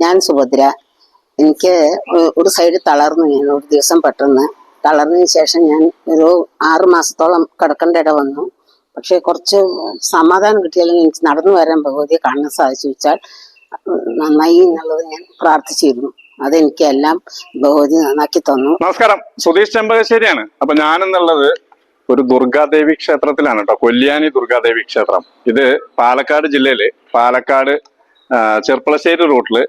ഞാൻ സുഭദ്ര. എനിക്ക് ഒരു സൈഡ് തളർന്നു. ഞാൻ ഒരു ദിവസം പെട്ടെന്ന് തളർന്നതിന് ശേഷം ഞാൻ ഒരു 6 മാസത്തോളം കിടക്കേണ്ട ഇട വന്നു. പക്ഷെ കുറച്ച് സമാധാനം കിട്ടിയാലും എനിക്ക് നടന്നു വരാൻ ഭഗവതിയെ കാണാൻ സാധിച്ചു വെച്ചാൽ നന്നായി എന്നുള്ളത് ഞാൻ പ്രാർത്ഥിച്ചിരുന്നു. അതെനിക്ക് എല്ലാം ഭഗവതി നന്നാക്കി തന്നു. നമസ്കാരം, സുധീഷ് ചെമ്പകശ്ശേരിയാണ്. അപ്പൊ ഞാനെന്നുള്ളത് ഒരു ദുർഗാദേവി ക്ഷേത്രത്തിലാണ് കേട്ടോ. കൊല്യാനി ദുർഗാദേവി ക്ഷേത്രം. ഇത് പാലക്കാട് ജില്ലയില് പാലക്കാട് ചെർപ്പളശ്ശേരി റൂട്ടില്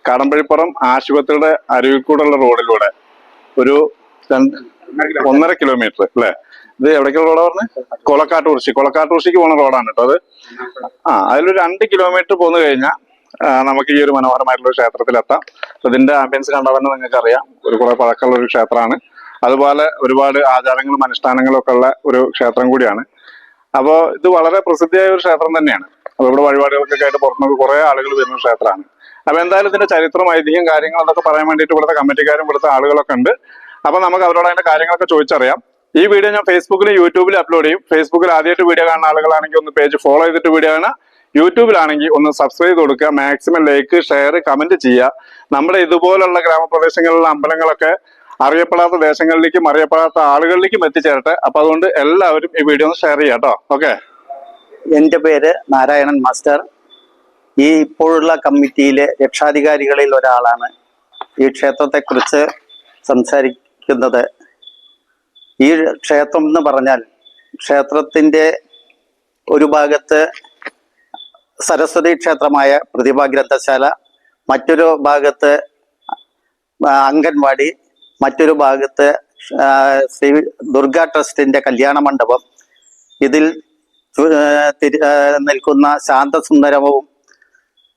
കടമ്പഴിപ്പുറം ആശുപത്രിയുടെ അരുവിക്കൂടുള്ള റോഡിലൂടെ ഒരു 1.5 കിലോമീറ്റർ അല്ലെ. ഇത് എവിടേക്കുള്ള റോഡാ പറഞ്ഞത്? കൊളക്കാട്ടൂർശിക്ക് പോകുന്ന റോഡാണ് കേട്ടോ അത്. അതിലൊരു 2 കിലോമീറ്റർ പോന്നു കഴിഞ്ഞാൽ നമുക്ക് ഈ ഒരു മനോഹരമായിട്ടുള്ള ക്ഷേത്രത്തിലെത്താം. ഇതിന്റെ ആംബിയൻസ് കണ്ടാൽ തന്നെ നിങ്ങൾക്ക് അറിയാം, കുറെ പഴക്കമുള്ള ഒരു ക്ഷേത്രമാണ്. അതുപോലെ ഒരുപാട് ആചാരങ്ങളും അനുഷ്ഠാനങ്ങളും ഒക്കെ ഉള്ള ഒരു ക്ഷേത്രം കൂടിയാണ്. അപ്പോൾ ഇത് വളരെ പ്രസിദ്ധിയായ ഒരു ക്ഷേത്രം തന്നെയാണ്. അപ്പോൾ ഇവിടെ വഴിപാടുകൾക്കൊക്കെ ആയിട്ട് പുറത്തുനിന്ന് കുറെ ആളുകൾ വരുന്ന ക്ഷേത്രമാണ്. അപ്പൊ എന്തായാലും ഇതിന്റെ ചരിത്രം, ഐതിഹ്യം, കാര്യങ്ങൾ അതൊക്കെ പറയാൻ വേണ്ടിയിട്ട് ഇവിടുത്തെ കമ്മിറ്റിക്കാരും ഇവിടുത്തെ ആളുകളൊക്കെ ഉണ്ട്. അപ്പൊ നമുക്ക് അവരോട് അതിന്റെ കാര്യങ്ങളൊക്കെ ചോദിച്ചറിയാം. ഈ വീഡിയോ ഞാൻ ഫേസ്ബുക്കിലും യൂട്യൂബിലും അപ്ലോഡ് ചെയ്യും. ഫേസ്ബുക്കിൽ ആദ്യമായിട്ട് വീഡിയോ കാണുന്ന ആളുകളാണെങ്കിൽ ഒന്ന് പേജ് ഫോളോ ചെയ്തിട്ട് വീഡിയോ കാണാം. യൂട്യൂബിലാണെങ്കിൽ ഒന്ന് സബ്സ്ക്രൈബ് കൊടുക്കുക, മാക്സിമം ലൈക്ക്, ഷെയർ, കമന്റ് ചെയ്യുക. നമ്മുടെ ഇതുപോലുള്ള ഗ്രാമപ്രദേശങ്ങളിലുള്ള അമ്പലങ്ങളൊക്കെ അറിയപ്പെടാത്ത ദേശങ്ങളിലേക്കും അറിയപ്പെടാത്ത ആളുകളിലേക്കും എത്തിച്ചേരട്ടെ. അപ്പൊ അതുകൊണ്ട് എല്ലാവരും ഈ വീഡിയോ ഒന്ന് ഷെയർ ചെയ്യാം കേട്ടോ. ഓക്കെ. എൻ്റെ പേര് നാരായണൻ മാസ്റ്റർ. ഈ ഇപ്പോഴുള്ള കമ്മിറ്റിയിലെ രക്ഷാധികാരികളിൽ ഒരാളാണ്. ഈ ക്ഷേത്രത്തെക്കുറിച്ച് സംസാരിക്കുന്നത്. ഈ ക്ഷേത്രം എന്ന് പറഞ്ഞാൽ ക്ഷേത്രത്തിൻ്റെ ഒരു ഭാഗത്ത് സരസ്വതി ക്ഷേത്രമായ പ്രതിഭാ ഗ്രന്ഥശാല, മറ്റൊരു ഭാഗത്ത് അംഗൻവാടി, മറ്റൊരു ഭാഗത്ത് ശ്രീ ദുർഗാ ട്രസ്റ്റിന്റെ കല്യാണ മണ്ഡപം. ഇതിൽ നിൽക്കുന്ന ശാന്തസുന്ദരവും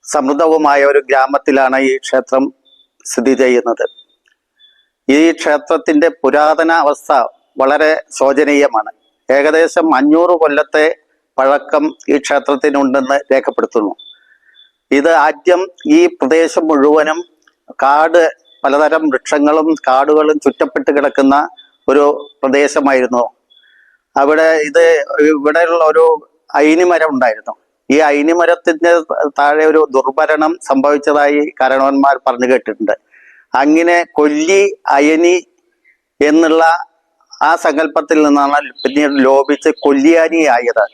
സമൃദ്ധവുമായ ഒരു ഗ്രാമത്തിലാണ് ഈ ക്ഷേത്രം സ്ഥിതി ചെയ്യുന്നത്. ഈ ക്ഷേത്രത്തിന്റെ പുരാതന അവസ്ഥ വളരെ ശോചനീയമാണ്. ഏകദേശം 500 കൊല്ലത്തെ പഴക്കം ഈ ക്ഷേത്രത്തിനുണ്ടെന്ന് രേഖപ്പെടുത്തുന്നു. ഇത് ആദ്യം ഈ പ്രദേശം മുഴുവനും കാട്, പലതരം വൃക്ഷങ്ങളും കാടുകളും ചുറ്റപ്പെട്ട് കിടക്കുന്ന ഒരു പ്രദേശമായിരുന്നു. ഇവിടെയുള്ള ഒരു അയിനിമരം ഉണ്ടായിരുന്നു. ഈ അയിനിമരത്തിന്റെ താഴെ ഒരു ദുർഭരണം സംഭവിച്ചതായി കാരണവന്മാർ പറഞ്ഞു കേട്ടിട്ടുണ്ട്. അങ്ങനെ കൊല്ലി, അയനി എന്നുള്ള ആ സങ്കല്പത്തിൽ നിന്നാണ് പിന്നീട് ലോപിച്ച് കൊല്ലിയാനി ആയത്.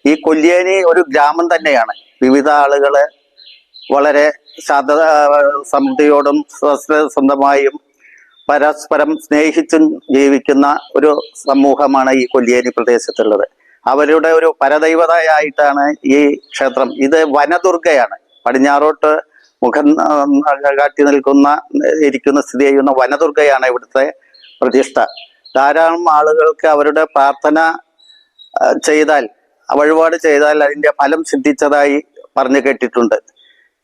ഈ കൊല്ലിയാനി ഒരു ഗ്രാമം തന്നെയാണ്. വിവിധ ആളുകള് വളരെ സമൃദ്ധിയോടും സ്വന്തമായും പരസ്പരം സ്നേഹിച്ചും ജീവിക്കുന്ന ഒരു സമൂഹമാണ് ഈ കൊല്ലിയാനി പ്രദേശത്തുള്ളത്. അവരുടെ ഒരു പരദൈവതയായിട്ടാണ് ഈ ക്ഷേത്രം. ഇത് വനദുർഗയാണ്. പടിഞ്ഞാറോട്ട് മുഖം കാട്ടി ഇരിക്കുന്ന സ്ഥിതി ചെയ്യുന്ന വനദുർഗയാണ് ഇവിടുത്തെ പ്രതിഷ്ഠ. ധാരാളം ആളുകൾക്ക് അവരുടെ പ്രാർത്ഥന ചെയ്താൽ, വഴിപാട് ചെയ്താൽ അതിൻ്റെ ഫലം സിദ്ധിച്ചതായി പറഞ്ഞു കേട്ടിട്ടുണ്ട്.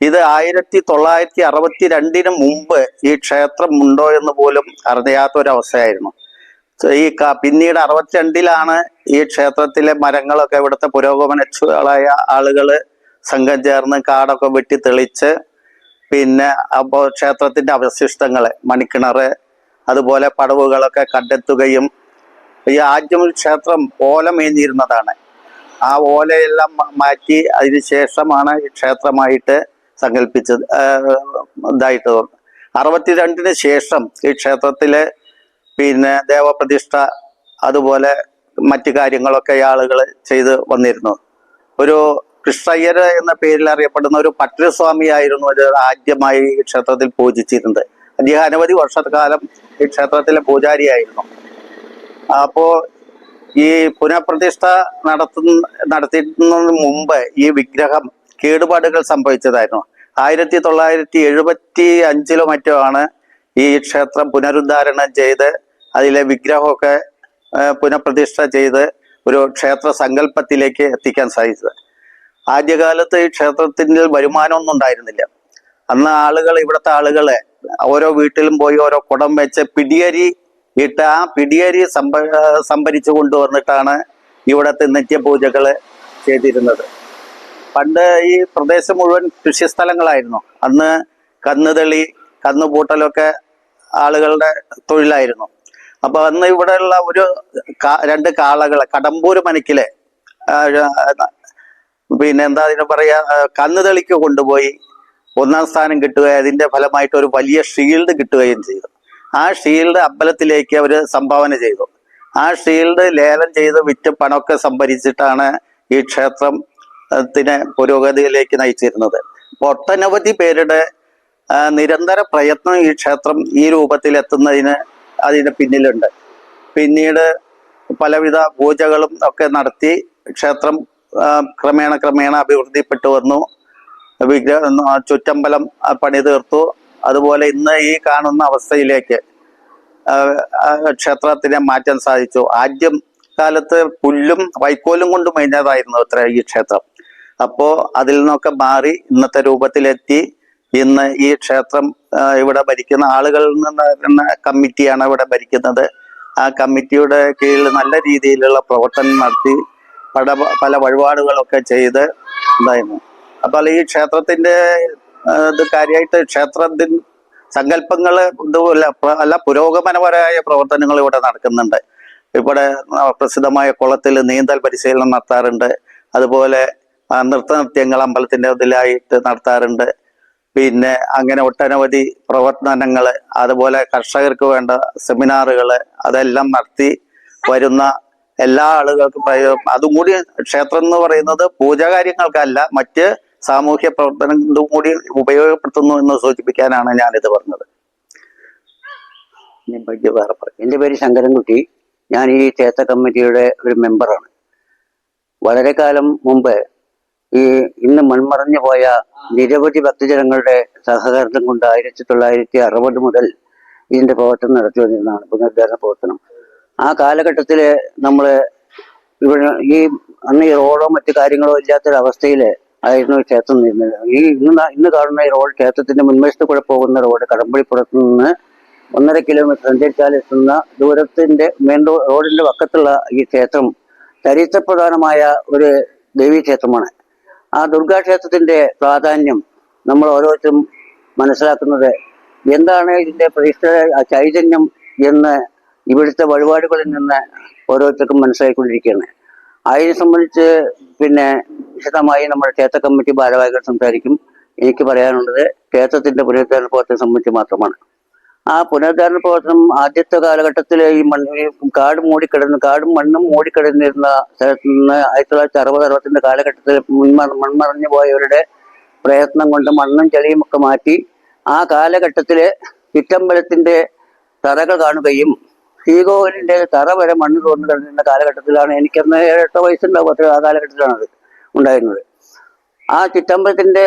ഇത് 1962 മുമ്പ് ഈ ക്ഷേത്രം ഉണ്ടോ എന്ന് പോലും അറിയാത്തൊരവസ്ഥയായിരുന്നു. പിന്നീട് 62 ഈ ക്ഷേത്രത്തിലെ മരങ്ങളൊക്കെ ഇവിടുത്തെ പുരോഗമനങ്ങളായ ആളുകൾ സംഘം ചേർന്ന് കാടൊക്കെ വെട്ടി തെളിച്ച്, പിന്നെ അപ്പോൾ ക്ഷേത്രത്തിന്റെ അവശിഷ്ടങ്ങള്, മണിക്കിണറ്, അതുപോലെ പടവുകളൊക്കെ കണ്ടെത്തുകയും, ഈ ആദ്യം ക്ഷേത്രം ഓല മേഞ്ഞിരുന്നതാണ്. ആ ഓലയെല്ലാം മാറ്റി അതിനുശേഷമാണ് ഈ ക്ഷേത്രമായിട്ട് സങ്കല്പിച്ചത് ഇതായിട്ട് തോന്നുന്നു. 62 ശേഷം ഈ ക്ഷേത്രത്തിലെ പിന്നെ ദേവപ്രതിഷ്ഠ, അതുപോലെ മറ്റു കാര്യങ്ങളൊക്കെ ആളുകൾ ചെയ്ത് വന്നിരുന്നു. ഒരു കൃഷ്ണയ്യർ എന്ന പേരിൽ അറിയപ്പെടുന്ന ഒരു പട്ടൃസ്വാമിയായിരുന്നു ഇത് ആദ്യമായി ഈ ക്ഷേത്രത്തിൽ പൂജിച്ചിരുന്നത്. അദ്ദേഹം അനവധി വർഷക്കാലം ഈ ക്ഷേത്രത്തിലെ പൂജാരിയായിരുന്നു. അപ്പോൾ ഈ പുനഃപ്രതിഷ്ഠ നടത്തുന്നതിന് മുമ്പ് ഈ വിഗ്രഹം കേടുപാടുകൾ സംഭവിച്ചതായിരുന്നു. 1975 മറ്റോ ആണ് ഈ ക്ഷേത്രം പുനരുദ്ധാരണം ചെയ്ത് അതിലെ വിഗ്രഹമൊക്കെ പുനഃപ്രതിഷ്ഠ ചെയ്ത് ഒരു ക്ഷേത്ര സങ്കല്പത്തിലേക്ക് എത്തിക്കാൻ സാധിച്ചത്. ആദ്യകാലത്ത് ഈ ക്ഷേത്രത്തിൽ വരുമാനമൊന്നും ഉണ്ടായിരുന്നില്ല. അന്ന് ഇവിടുത്തെ ആളുകളെ ഓരോ വീട്ടിലും പോയി ഓരോ കുടം വെച്ച് പിടിയരി ഇട്ട് ആ പിടിയരി സംഭരിച്ചു കൊണ്ടുവന്നിട്ടാണ് ഇവിടുത്തെ നിത്യപൂജകള് ചെയ്തിരുന്നത്. പണ്ട് ഈ പ്രദേശം മുഴുവൻ കൃഷിസ്ഥലങ്ങളായിരുന്നു. അന്ന് കന്നുതെളി, കന്നുപൂട്ടലൊക്കെ ആളുകളുടെ തൊഴിലായിരുന്നു. അപ്പൊ അന്ന് ഇവിടെയുള്ള 2 കാളകളെ കടമ്പൂര് മനക്കിലെ പിന്നെ എന്താ അതിന് പറയാ, കന്നുതെളിക്ക് കൊണ്ടുപോയി ഒന്നാം സ്ഥാനം കിട്ടുകയും അതിന്റെ ഫലമായിട്ട് ഒരു വലിയ ഷീൽഡ് കിട്ടുകയും ചെയ്തു. ആ ഷീൽഡ് അമ്പലത്തിലേക്ക് അവർ സംഭാവന ചെയ്തു. ആ ഷീൽഡ് ലേലം ചെയ്ത് വിറ്റ് പണമൊക്കെ സംഭരിച്ചിട്ടാണ് ഈ ക്ഷേത്രത്തിന് പുരോഗതിയിലേക്ക് നയിച്ചിരുന്നത്. ഒട്ടനവധി പേരുടെ നിരന്തര പ്രയത്നം ഈ ക്ഷേത്രം ഈ രൂപത്തിൽ എത്തുന്നതിന് അതിന് പിന്നിലുണ്ട്. പിന്നീട് പലവിധ പൂജകളും ഒക്കെ നടത്തി ക്ഷേത്രം ക്രമേണ അഭിവൃദ്ധിപ്പെട്ടു വന്നു. ചുറ്റമ്പലം പണി തീർത്തു. അതുപോലെ ഇന്ന് ഈ കാണുന്ന അവസ്ഥയിലേക്ക് ക്ഷേത്രത്തിനെ മാറ്റാൻ സാധിച്ചു. ആദ്യം കാലത്ത് പുല്ലും വൈക്കോലും കൊണ്ട് മേഞ്ഞതായിരുന്നു അത്ര ഈ ക്ഷേത്രം. അപ്പോ അതിൽ നിന്നൊക്കെ മാറി ഇന്നത്തെ രൂപത്തിലെത്തി. ഇന്ന് ഈ ക്ഷേത്രം ഇവിടെ ഭരിക്കുന്ന ആളുകളിൽ നിന്ന് കമ്മിറ്റിയാണ് ഇവിടെ ഭരിക്കുന്നത്. ആ കമ്മിറ്റിയുടെ കീഴിൽ നല്ല രീതിയിലുള്ള പ്രവർത്തനം നടത്തി പല വഴിപാടുകളൊക്കെ ചെയ്ത് ഉണ്ടായിരുന്നു. അപ്പോൾ ഈ ക്ഷേത്രത്തിന്റെ ഇത് കാര്യമായിട്ട് ക്ഷേത്രത്തിന് സങ്കല്പങ്ങള് അല്ല പുരോഗമനപരമായ പ്രവർത്തനങ്ങൾ ഇവിടെ നടക്കുന്നുണ്ട്. ഇവിടെ പ്രസിദ്ധമായ കുളത്തിൽ നീന്തൽ പരിശീലനം നടത്താറുണ്ട്. അതുപോലെ നൃത്തനൃത്യങ്ങൾ അമ്പലത്തിന്റെ ഇതിലായിട്ട് നടത്താറുണ്ട്. പിന്നെ അങ്ങനെ ഒട്ടനവധി പ്രവർത്തനങ്ങൾ, അതുപോലെ കർഷകർക്ക് വേണ്ട സെമിനാറുകൾ അതെല്ലാം നടത്തി വരുന്ന എല്ലാ ആളുകൾക്കും അതും കൂടി ക്ഷേത്രം എന്ന് പറയുന്നത് പൂജാകാര്യങ്ങൾക്കല്ല, മറ്റ് സാമൂഹ്യ പ്രവർത്തനങ്ങളും കൂടി ഉപയോഗപ്പെടുത്തുന്നു എന്ന് സൂചിപ്പിക്കാനാണ് ഞാനിത് പറഞ്ഞത്. എൻ്റെ പേര് ശങ്കരൻകുട്ടി. ഞാൻ ഈ ക്ഷേത്ര കമ്മിറ്റിയുടെ ഒരു മെമ്പറാണ്. വളരെ കാലം മുമ്പ് ഇന്ന് മൺമറഞ്ഞു പോയ നിരവധി ഭക്തജനങ്ങളുടെ സഹകരണം കൊണ്ട് 1960 മുതൽ ഇതിന്റെ പ്രവർത്തനം നടത്തി വന്നിരുന്നതാണ്, പുനരുദ്ധാരണ പ്രവർത്തനം. ആ കാലഘട്ടത്തില് നമ്മള് ഇവിടെ അന്ന് ഈ റോഡോ മറ്റു കാര്യങ്ങളോ ഇല്ലാത്തൊരവസ്ഥയിൽ ആയിരുന്നു ക്ഷേത്രം നിന്നത്. ഇന്ന് കാണുന്ന ഈ റോഡ്, ക്ഷേത്രത്തിന്റെ മുൻവശത്ത് കൂടെ പോകുന്ന റോഡ്, കടമ്പളിപ്പുറത്ത് നിന്ന് 1.5 കിലോമീറ്റർ സഞ്ചരിച്ചാൽ എത്തുന്ന ദൂരത്തിന്റെ മെയിൻ റോഡിന്റെ പക്കത്തുള്ള ഈ ക്ഷേത്രം ചരിത്രപ്രധാനമായ ഒരു ദേവീക്ഷേത്രമാണ്. ആ ദുർഗാക്ഷേത്രത്തിന്റെ പ്രാധാന്യം നമ്മൾ ഓരോരുത്തരും മനസ്സിലാക്കുന്നത് എന്താണ്, ഇതിന്റെ പ്രതിഷ്ഠ ചൈതന്യം എന്ന് ഇവിടുത്തെ വഴിപാടുകളിൽ നിന്ന് ഓരോരുത്തർക്കും മനസ്സിലാക്കിക്കൊണ്ടിരിക്കുകയാണ്. അതിനെ സംബന്ധിച്ച് വിശദമായി നമ്മുടെ ക്ഷേത്ര കമ്മിറ്റി ഭാരവാഹികൾ സംസാരിക്കും. എനിക്ക് പറയാനുള്ളത് ക്ഷേത്രത്തിന്റെ പുനരുദ്ധാരണ പ്രവർത്തനം സംബന്ധിച്ച് മാത്രമാണ്. ആ പുനരുദ്ധാരണ പ്രവർത്തനം ആദ്യത്തെ കാലഘട്ടത്തിൽ ഈ കാടും മണ്ണും മൂടിക്കിടന്നിരുന്ന സ്ഥലത്ത് നിന്ന് 1960-60 കാലഘട്ടത്തിൽ മൺമറഞ്ഞു പോയവരുടെ പ്രയത്നം കൊണ്ട് മണ്ണും ചെളിയും ഒക്കെ മാറ്റി ആ കാലഘട്ടത്തില് ചുറ്റമ്പലത്തിന്റെ തറകൾ കാണുകയും ശ്രീകോവിലിന്റെ തറ വരെ മണ്ണ് തോന്നു കിടന്നിരുന്ന കാലഘട്ടത്തിലാണ്, എനിക്കന്ന് 7-8 വയസ്സുണ്ടാവും, ആ കാലഘട്ടത്തിലാണ് അത് ഉണ്ടായിരുന്നത്. ആ ചുറ്റമ്പലത്തിന്റെ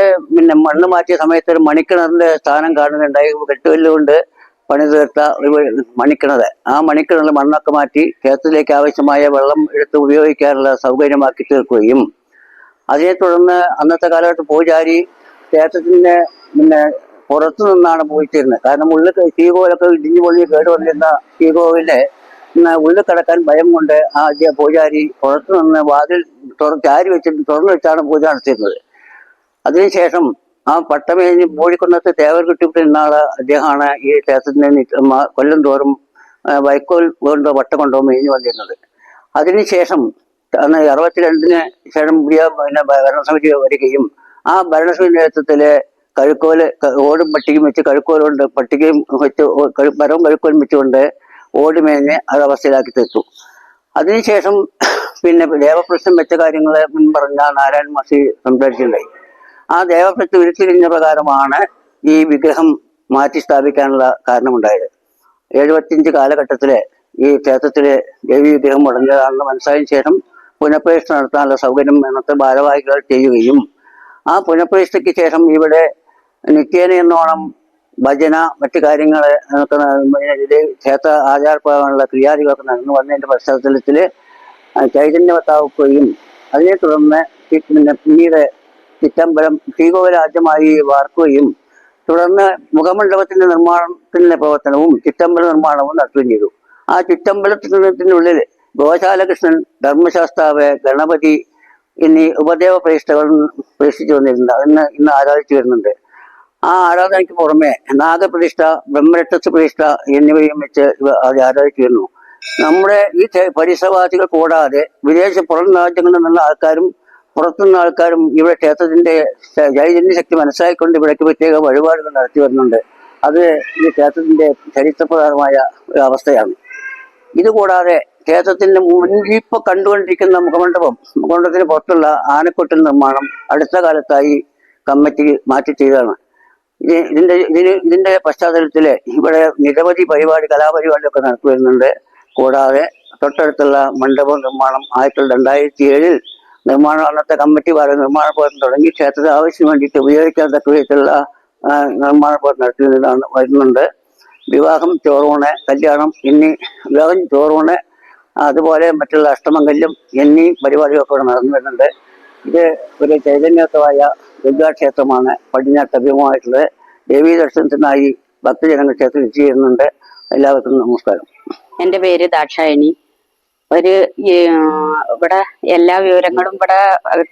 മണ്ണ് മാറ്റിയ സമയത്ത് ഒരു മണിക്കിണറിന്റെ സ്ഥാനം കാണുന്നുണ്ടായി. കെട്ടുകല്ലുകൊണ്ട് പണി തീർത്ത മണിക്കിണർ. ആ മണിക്കിണറിൽ മണ്ണൊക്കെ മാറ്റി ക്ഷേത്രത്തിലേക്ക് ആവശ്യമായ വെള്ളം എടുത്ത് ഉപയോഗിക്കാനുള്ള സൗകര്യമാക്കി തീർക്കുകയും അതിനെ തുടർന്ന് അന്നത്തെ കാലഘട്ടം പൂജാരി ക്ഷേത്രത്തിന്റെ പുറത്തു നിന്നാണ് പൂജിച്ചിരുന്നത്. കാരണം ഉള്ളിൽ ശ്രീകോവിലൊക്കെ ഇടിഞ്ഞു പൊളിഞ്ഞ് കേട് വന്നിരുന്ന ശ്രീകോവിലെ ഉള്ളിൽ കിടക്കാൻ ഭയം കൊണ്ട് ആ പൂജാരി പുറത്തു നിന്ന് വാതിൽ തുറന്നു വെച്ചാണ് പൂജ നടത്തിയിരുന്നത്. അതിനുശേഷം ആ പട്ടമേഞ്ഞ് മൂടിക്കൊണ്ടത്ത് തേവർ കിട്ടിയിട്ട് ഇന്നാള് അദ്ദേഹമാണ് ഈ ക്ഷേത്രത്തിന്റെ കൊല്ലം തോറും വൈക്കോൽ കൊണ്ടോ വട്ടം കൊണ്ടോ മേഞ്ഞു വന്നിരുന്നത്. അതിനുശേഷം അന്ന് 62-ന് ശേഷം പുതിയ ഭരണസമിതി വരികയും ആ ഭരണസമിതി നേതൃത്വത്തില് കഴുക്കോല് ഓടും പട്ടികയും വെച്ച് കഴുക്കോലുകൊണ്ട് പട്ടികയും വെച്ച് മരവും കഴുക്കോലും വെച്ചുകൊണ്ട് ഓടുമേഞ്ഞ് അത് അവസ്ഥയിലാക്കി തീർത്തു. അതിനുശേഷം ദേവപ്രശ്നം വെച്ച കാര്യങ്ങളെ പറഞ്ഞ നാരായണ മാഷി സംസാരിച്ചിട്ടുണ്ടായി. ആ ദേവപ്രശ്നം ഉരുത്തിരിഞ്ഞ പ്രകാരമാണ് ഈ വിഗ്രഹം മാറ്റി സ്ഥാപിക്കാനുള്ള കാരണമുണ്ടായത്. 75 കാലഘട്ടത്തിലെ ഈ ക്ഷേത്രത്തിലെ ദേവി വിഗ്രഹം മുടങ്ങിയതാണെന്ന് മനസ്സിലായതിനു ശേഷം പുനഃപ്രതിഷ്ഠ നടത്താനുള്ള സൗകര്യം അന്നത്തെ ഭാരവാഹികൾ ചെയ്യുകയും ആ പുനഃപ്രതിഷ്ഠയ്ക്ക് ശേഷം ഇവിടെ നിത്യേന എന്നോണം ഭജന മറ്റു കാര്യങ്ങൾ ക്ഷേത്ര ആചാരപ്രകാരമുള്ള ക്രിയാദികളൊക്കെ നടന്നു വന്നതിന്റെ പശ്ചാത്തലത്തിൽ ചൈതന്യവത്താവുകയും അതിനെ തുടർന്ന് പിന്നീട് ചിറ്റമ്പലം ശ്രീകോവിൽ ആദ്യമായി വാർക്കുകയും തുടർന്ന് മുഖമണ്ഡപത്തിന്റെ നിർമ്മാണത്തിന്റെ പ്രവർത്തനവും ചിറ്റമ്പല നിർമ്മാണവും നടത്തുകയും ചെയ്തു. ആ ചിറ്റമ്പലത്തിനുള്ളിൽ ഗോശാലകൃഷ്ണൻ, ധർമ്മശാസ്താവ്, ഗണപതി എന്നീ ഉപദേവ പ്രതിഷ്ഠകൾ പ്രതിഷ്ഠിച്ചു വന്നിരുന്നുണ്ട്. ഇന്ന് ആരാധിച്ചു വരുന്നുണ്ട്. ആ ആരാധനയ്ക്ക് പുറമെ നാഗപ്രതിഷ്ഠ, ബ്രഹ്മരക്ഷസ് പ്രതിഷ്ഠ എന്നിവയും വെച്ച് ആരാധിച്ചു വരുന്നു. നമ്മുടെ ഈ പരിസരവാസികൾ കൂടാതെ പുറം രാജ്യങ്ങളിൽ നിന്നുള്ള ആൾക്കാരും പുറത്തുനിന്ന് ആൾക്കാരും ഇവിടെ ക്ഷേത്രത്തിന്റെ ചൈതന്യ ശക്തി മനസ്സിലാക്കിക്കൊണ്ട് ഇവിടേക്ക് പ്രത്യേക വഴിപാടുകൾ നടത്തി വരുന്നുണ്ട്. അത് ഈ ക്ഷേത്രത്തിന്റെ ചരിത്രപ്രധാനമായ ഒരു അവസ്ഥയാണ്. ഇതുകൂടാതെ ക്ഷേത്രത്തിന്റെ മുൻപിൽ കണ്ടുകൊണ്ടിരിക്കുന്ന മുഖമണ്ഡപത്തിന് പുറത്തുള്ള ആനക്കൊട്ടിൽ നിർമ്മാണം അടുത്ത കാലത്തായി കമ്മിറ്റി മാറ്റി ചെയ്തതാണ്. ഇതിന്റെ പശ്ചാത്തലത്തില് ഇവിടെ നിരവധി കലാപരിപാടികളൊക്കെ നടത്തി വരുന്നുണ്ട്. കൂടാതെ തൊട്ടടുത്തുള്ള മണ്ഡപ നിർമ്മാണം 2007 നിർമ്മാണം അന്നത്തെ കമ്മിറ്റി നിർമ്മാണ പ്രവർത്തനം തുടങ്ങി ക്ഷേത്രത്തിന് ആവശ്യത്തിന് വേണ്ടിയിട്ട് ഉപയോഗിക്കാൻ തക്ക വിധത്തിലുള്ള നിർമ്മാണ പ്രവർത്തനം വരുന്നുണ്ട്. വിവാഹം, ചോറൂണ്, കല്യാണം വിവാഹം, ചോറൂണ്, അതുപോലെ മറ്റുള്ള അഷ്ടമംഗല്യം എന്നീ പരിപാടികളൊക്കെ ഇവിടെ നടന്നു വരുന്നുണ്ട്. ഇത് ഒരു ചൈതന്യത്വമായ ദുർഗാക്ഷേത്രമാണ്. പടിഞ്ഞാട്ട് അഭിമുഖമായിട്ടുള്ളത്. ദേവീ ദർശനത്തിനായി ഭക്തജനങ്ങൾ ക്ഷേത്രത്തിൽ എത്തിച്ചേരുന്നുണ്ട്. എല്ലാവർക്കും നമസ്കാരം. എൻ്റെ പേര് ദാക്ഷായണി. ഇവിടെ എല്ലാ വിവരങ്ങളും ഇവിടെ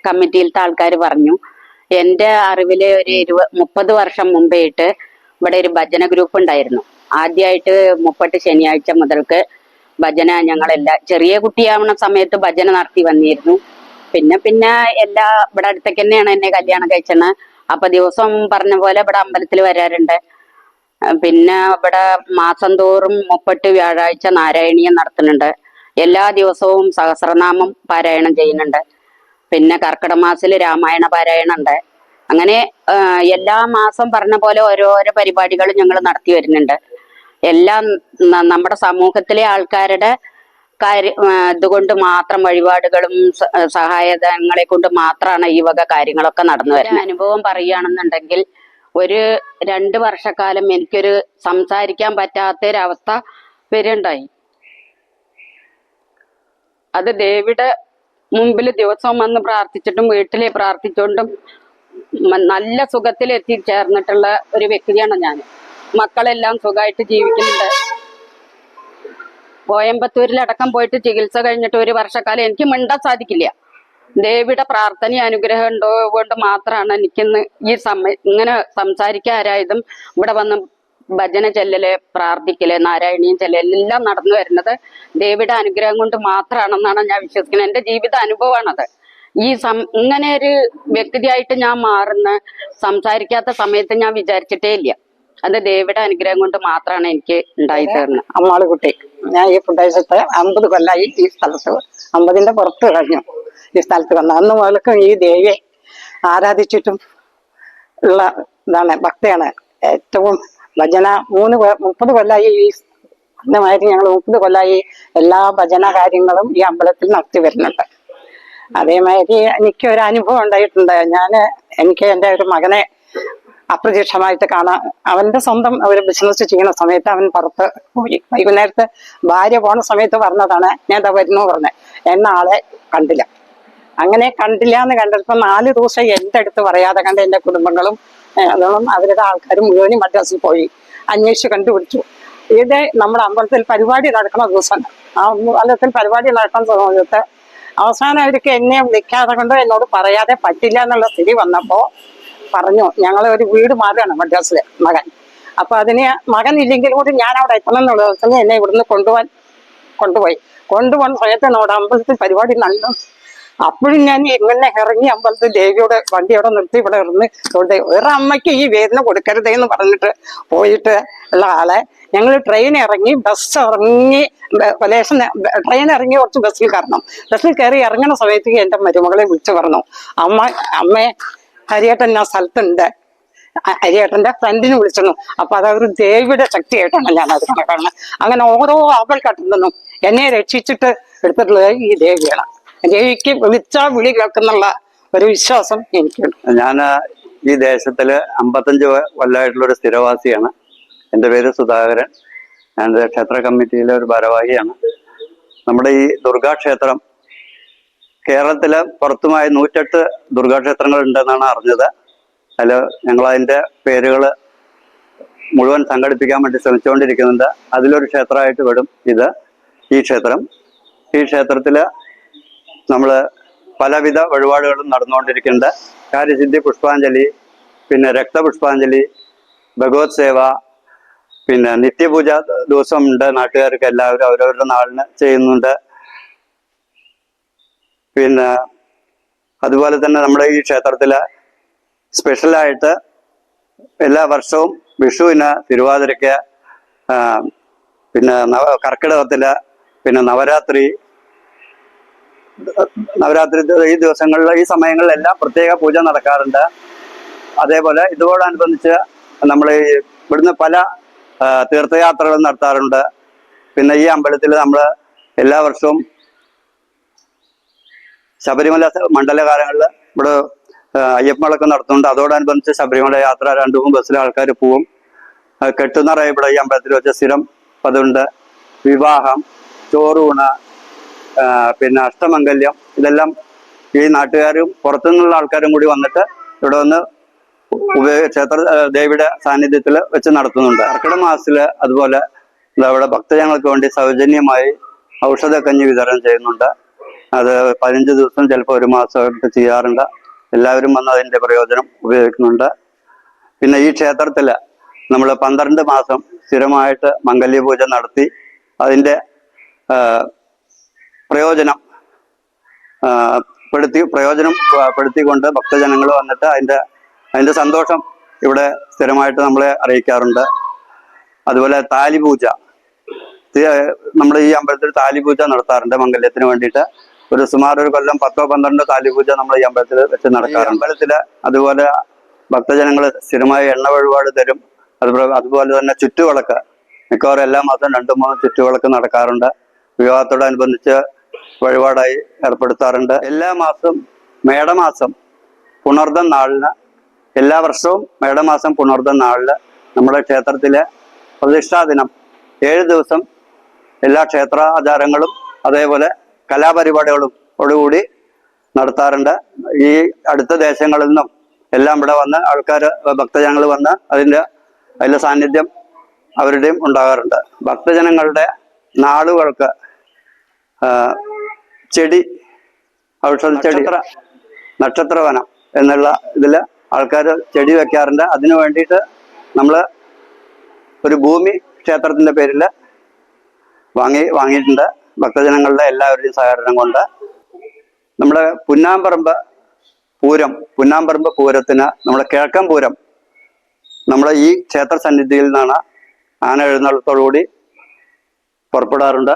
കമ്മിറ്റിയിലത്തെ ആൾക്കാർ പറഞ്ഞു. എൻ്റെ അറിവില് ഒരു 30 വർഷം മുമ്പായിട്ട് ഇവിടെ ഒരു ഭജന ഗ്രൂപ്പ് ഉണ്ടായിരുന്നു. ആദ്യമായിട്ട് 30 ശനിയാഴ്ച മുതൽക്ക് ഭജന ഞങ്ങളെല്ലാം ചെറിയ കുട്ടിയാവുന്ന സമയത്ത് ഭജന നടത്തി വന്നിരുന്നു. പിന്നെ ഇവിടെ അടുത്തേക്ക് തന്നെയാണ് എന്നെ കല്യാണം കഴിച്ചത്. അപ്പൊ ദിവസം പറഞ്ഞ പോലെ ഇവിടെ അമ്പലത്തിൽ വരാറുണ്ട്. പിന്നെ ഇവിടെ മാസം തോറും 30 വ്യാഴാഴ്ച നാരായണീയം നടത്തുന്നുണ്ട്. എല്ലാ ദിവസവും സഹസ്രനാമം പാരായണം ചെയ്യുന്നുണ്ട്. പിന്നെ കർക്കിടക മാസത്തില് രാമായണ പാരായണം ഉണ്ട്. അങ്ങനെ എല്ലാ മാസം പറഞ്ഞ പോലെ ഓരോരോ പരിപാടികൾ ഞങ്ങൾ നടത്തി വരുന്നുണ്ട്. എല്ലാം നമ്മുടെ സമൂഹത്തിലെ ആൾക്കാരുടെ ഇതുകൊണ്ട് മാത്രം, വഴിപാടുകളും സഹായങ്ങളെ കൊണ്ട് മാത്രമാണ് ഈ വക കാര്യങ്ങളൊക്കെ നടന്നു വരുന്നത്. അനുഭവം പറയുകയാണെന്നുണ്ടെങ്കിൽ ഒരു 2 വർഷക്കാലം എനിക്കൊരു സംസാരിക്കാൻ പറ്റാത്തൊരവസ്ഥ വരുണ്ടായി. അത് ദേവിയുടെ മുമ്പിൽ ദിവസവും വന്ന് പ്രാർത്ഥിച്ചിട്ടും വീട്ടിലെ പ്രാർത്ഥിച്ചുകൊണ്ടും നല്ല സുഖത്തിൽ എത്തിച്ചേർന്നിട്ടുള്ള ഒരു വ്യക്തിയാണ് ഞാൻ. മക്കളെല്ലാം സുഖമായിട്ട് ജീവിക്കുന്നുണ്ട്. കോയമ്പത്തൂരിലടക്കം പോയിട്ട് ചികിത്സ കഴിഞ്ഞിട്ട് 1 വർഷക്കാലം എനിക്ക് മിണ്ടാൻ സാധിക്കില്ല. ദേവിയുടെ പ്രാർത്ഥനയും അനുഗ്രഹം ഉണ്ടോ കൊണ്ട് മാത്രമാണ് എനിക്കിന്ന് ഈ ഇങ്ങനെ സംസാരിക്കാരായതും ഇവിടെ വന്ന് ഭജന ചെല്ലല്, പ്രാർത്ഥിക്കല്, നാരായണീയം ചെല്ലല് എല്ലാം നടന്നു വരുന്നത് ദേവിയുടെ അനുഗ്രഹം കൊണ്ട് മാത്രമാണെന്നാണ് ഞാൻ വിശ്വസിക്കുന്നത്. എൻ്റെ ജീവിത അനുഭവമാണത്. ഇങ്ങനെ ഒരു വ്യക്തിയായിട്ട് ഞാൻ സംസാരിക്കാത്ത സമയത്ത് ഞാൻ വിചാരിച്ചിട്ടേ ഇല്ല. അത് ദേവിയുടെ അനുഗ്രഹം കൊണ്ട് മാത്രമാണ് എനിക്ക് ഉണ്ടായി തീർന്നത്. അമ്മാളുകുട്ടി. ഞാൻ ഈ പ്രദേശത്ത് 50 കൊല്ലമായി ഈ സ്ഥലത്ത്, 50ന്റെ പുറത്ത് കഴിഞ്ഞു ഈ സ്ഥലത്ത് വന്ന. അന്ന് മുതൽക്കും ഈ ദേവിയെ ആരാധിച്ചിട്ടും ഉള്ള ഇതാണ്, ഭക്തിയാണ്. ഏറ്റവും ഭജന 30 കൊല്ലമായി ഈ അന്നമാതിരി ഞങ്ങൾ 30 കൊല്ലമായി എല്ലാ ഭജന കാര്യങ്ങളും ഈ അമ്പലത്തിൽ നടത്തി വരുന്നുണ്ട്. അതേമാതിരി എനിക്ക് ഒരു അനുഭവം ഉണ്ടായിട്ടുണ്ട്. എനിക്ക് എൻ്റെ ഒരു മകനെ അപ്രത്യക്ഷമായിട്ട് കാണാൻ, അവന്റെ സ്വന്തം ഒരു ബിസിനസ് ചെയ്യുന്ന സമയത്ത് അവൻ പുറത്ത് പോയി. വൈകുന്നേരത്ത് ഭാര്യ പോണ സമയത്ത് പറഞ്ഞതാണ്, ഞാൻ എന്താ വരുന്നു പറഞ്ഞത്. എന്ന ആളെ കണ്ടില്ല. അങ്ങനെ കണ്ടില്ല എന്ന് കണ്ടപ്പോൾ 4 ദിവസം എൻ്റെ അടുത്ത് പറയാതെ കണ്ട് എൻ്റെ കുടുംബങ്ങളും അതും അവരുടെ ആൾക്കാരും മുഴുവനും മദ്രാസിൽ പോയി അന്വേഷിച്ച് കണ്ടുപിടിച്ചു. ഇത് നമ്മുടെ അമ്പലത്തിൽ പരിപാടി നടക്കുന്ന ദിവസമാണ്. ആ അമ്പലത്തിൽ പരിപാടി നടക്കുന്ന സമയത്ത് അവസാനം അവർക്ക് എന്നെ വിളിക്കാതെ കൊണ്ട് എന്നോട് പറയാതെ പറ്റില്ല എന്നുള്ള സ്ഥിതി വന്നപ്പോ പറഞ്ഞു, ഞങ്ങൾ ഒരു വീട് മാറുകയാണ് മദ്രാസിലെ മകൻ. അപ്പൊ അതിന് മകൻ ഇല്ലെങ്കിൽ കൂടി ഞാൻ അവിടെ എത്തണം എന്നുള്ള ദിവസം എന്നെ ഇവിടുന്ന് കൊണ്ടുപോയി സമയത്ത് എന്നോട് അമ്പലത്തിൽ പരിപാടി നടന്നു. അപ്പോഴും ഞാൻ ഇങ്ങനെ ഇറങ്ങി അമ്പലത്തിൽ ദേവിയോട് വണ്ടി അവിടെ നിർത്തി ഇവിടെ ഇരുന്ന് വേറെ അമ്മയ്ക്ക് ഈ വേദന കൊടുക്കരുതേ എന്ന് പറഞ്ഞിട്ട് പോയിട്ട് ഉള്ള ആളെ ഞങ്ങൾ ട്രെയിൻ ഇറങ്ങി ട്രെയിൻ ഇറങ്ങി കുറച്ച് ബസ്സിൽ കയറണം. ബസ്സിൽ കയറി ഇറങ്ങുന്ന സമയത്ത് എൻ്റെ മരുമകളെ വിളിച്ചു പറഞ്ഞു, അമ്മേ ഹരിയേട്ടൻ ആ സ്ഥലത്തുണ്ട്. ഹരിയേട്ടന്റെ ഫ്രണ്ടിനെ വിളിച്ചിരുന്നു. അപ്പൊ അതൊരു ദേവിയുടെ ശക്തിയായിട്ടാണ് ഞാൻ അത് കണക്കാണുന്നത്. അങ്ങനെ ഓരോ ആപൽഘട്ടത്തിലും എന്നെ രക്ഷിച്ചിട്ട് എടുത്തിട്ടുള്ളത് ഈ ദേവിയാണ്. ദേവിക്ക് വിളിച്ചാൽ വിളി കേൾക്കുന്നുള്ള ഒരു വിശ്വാസം എനിക്കുണ്ട്. ഞാൻ ഈ ദേശത്തില് 55 കൊല്ലമായിട്ടുള്ള ഒരു സ്ഥിരവാസിയാണ്. എൻ്റെ പേര് സുധാകരൻ. ഞാൻ ക്ഷേത്ര കമ്മിറ്റിയിലെ ഒരു ഭാരവാഹിയാണ്. നമ്മുടെ ഈ ദുർഗാക്ഷേത്രം കേരളത്തിലെ പുറത്തുമായി 108 ദുർഗാക്ഷേത്രങ്ങൾ ഉണ്ടെന്നാണ് അറിഞ്ഞത്. അതിൽ ഞങ്ങളതിൻ്റെ പേരുകൾ മുഴുവൻ സംഘടിപ്പിക്കാൻ വേണ്ടി ശ്രമിച്ചുകൊണ്ടിരിക്കുന്നുണ്ട്. അതിലൊരു ക്ഷേത്രമായിട്ട് വരും ഈ ക്ഷേത്രം. ഈ ക്ഷേത്രത്തിൽ നമ്മൾ പലവിധ വഴിപാടുകളും നടന്നുകൊണ്ടിരിക്കുന്നുണ്ട്. കാര്യസിദ്ധി പുഷ്പാഞ്ജലി, പിന്നെ രക്തപുഷ്പാഞ്ജലി, ഭഗവത് സേവ, പിന്നെ നിത്യപൂജ ദിവസമുണ്ട്. നാട്ടുകാർക്ക് എല്ലാവരും അവരവരുടെ നാളിന് ചെയ്യുന്നുണ്ട്. പിന്നെ അതുപോലെ തന്നെ നമ്മുടെ ഈ ക്ഷേത്രത്തില് സ്പെഷ്യലായിട്ട് എല്ലാ വർഷവും വിഷുവിന്, തിരുവാതിരയ്ക്ക്, പിന്നെ കർക്കിടകത്തില്, പിന്നെ നവരാത്രി ഈ ദിവസങ്ങളിൽ, ഈ സമയങ്ങളിലെല്ലാം പ്രത്യേക പൂജ നടക്കാറുണ്ട്. അതേപോലെ ഇതോടനുബന്ധിച്ച് നമ്മൾ ഇവിടുന്ന് പല തീർത്ഥയാത്രകളും നടത്താറുണ്ട്. പിന്നെ ഈ അമ്പലത്തിൽ നമ്മൾ എല്ലാ വർഷവും ശബരിമല മണ്ഡലകാലങ്ങളിൽ ഇവിടെ അയ്യപ്പമളക്കം നടത്തുന്നുണ്ട്. അതോടനുബന്ധിച്ച് ശബരിമല യാത്ര 2-3 ബസ്സിൽ ആൾക്കാർ പോവും. കെട്ടുന്നറ ഇവിടെ ഈ അമ്പലത്തിൽ വെച്ച സ്ഥിരം പതുണ്ട്. വിവാഹം, ചോറൂണ്, പിന്നെ അഷ്ടമംഗല്യം, ഇതെല്ലാം ഈ നാട്ടുകാരും പുറത്തുനിന്നുള്ള ആൾക്കാരും കൂടി വന്നിട്ട് ഇവിടെ വന്ന് ക്ഷേത്ര ദേവിയുടെ സാന്നിധ്യത്തിൽ വെച്ച് നടത്തുന്നുണ്ട്. കർക്കിടക മാസത്തില് അതുപോലെ ഇവിടെ ഭക്തജനങ്ങൾക്ക് വേണ്ടി സൗജന്യമായി ഔഷധക്കഞ്ഞി വിതരണം ചെയ്യുന്നുണ്ട്. അത് 15 ദിവസം, ചിലപ്പോൾ 1 മാസമായിട്ട് ചെയ്യാറുണ്ട്. എല്ലാവരും വന്ന് അതിൻ്റെ പ്രയോജനം ഉപയോഗിക്കുന്നുണ്ട്. പിന്നെ ഈ ക്ഷേത്രത്തില് നമ്മൾ 12 മാസം സ്ഥിരമായിട്ട് മംഗല്യപൂജ നടത്തി അതിൻ്റെ പ്രയോജനപ്പെടുത്തിക്കൊണ്ട് ഭക്തജനങ്ങൾ വന്നിട്ട് അതിൻ്റെ സന്തോഷം ഇവിടെ സ്ഥിരമായിട്ട് നമ്മളെ അറിയിക്കാറുണ്ട്. അതുപോലെ താലിപൂജ, നമ്മൾ ഈ അമ്പലത്തിൽ താലിപൂജ നടത്താറുണ്ട് മംഗല്യത്തിന് വേണ്ടിയിട്ട്. സുമാർ ഒരു കൊല്ലം 10-12 താലിപൂജ നമ്മൾ ഈ അമ്പലത്തിൽ വെച്ച് നടക്കാറുണ്ട്. അമ്പലത്തില് അതുപോലെ ഭക്തജനങ്ങൾ സ്ഥിരമായി എണ്ണ വഴിപാട് തരും. അതുപോലെ തന്നെ ചുറ്റുവിളക്ക് മിക്കവാറും എല്ലാ മാസവും 2-3 ചുറ്റുവിളക്ക് നടക്കാറുണ്ട്. വിവാഹത്തോടനുബന്ധിച്ച് വഴിപാടായി ഏർപ്പെടുത്താറുണ്ട്. എല്ലാ മാസവും മേടമാസം പുണർദം നാളിന്, എല്ലാ വർഷവും മേടമാസം പുണർദം നാളില് നമ്മുടെ ക്ഷേത്രത്തിലെ പ്രതിഷ്ഠാ ദിനം 7 ദിവസം എല്ലാ ക്ഷേത്ര ആചാരങ്ങളും അതേപോലെ കലാപരിപാടികളോടുകൂടി നടത്താറുണ്ട്. ഈ അടുത്ത ദേശങ്ങളിൽ നിന്നും എല്ലാം ഇവിടെ വന്ന് ആൾക്കാർ, ഭക്തജനങ്ങൾ വന്ന് അതിൻ്റെ സാന്നിധ്യം അവരുടെയും ഉണ്ടാകാറുണ്ട്. ഭക്തജനങ്ങളുടെ നാളുകൾക്ക് ചെടി, ഔഷധ ചെടി, നക്ഷത്രവനം എന്നുള്ള ഇതിൽ ആൾക്കാർ ചെടി വെക്കാറുണ്ട്. അതിനു വേണ്ടിയിട്ട് നമ്മൾ ഒരു ഭൂമി ക്ഷേത്രത്തിൻ്റെ പേരിൽ വാങ്ങിയിട്ടുണ്ട്. ഭക്തജനങ്ങളുടെ എല്ലാവരുടെയും സഹകരണം കൊണ്ട് നമ്മുടെ പുന്നാമ്പറമ്പ് പൂരത്തിന് നമ്മുടെ കിഴക്കൻ പൂരം നമ്മുടെ ഈ ക്ഷേത്ര സന്നിധിയിൽ നിന്നാണ് ആന എഴുന്നള്ളത്തോടുകൂടി പുറപ്പെടാറുണ്ട്.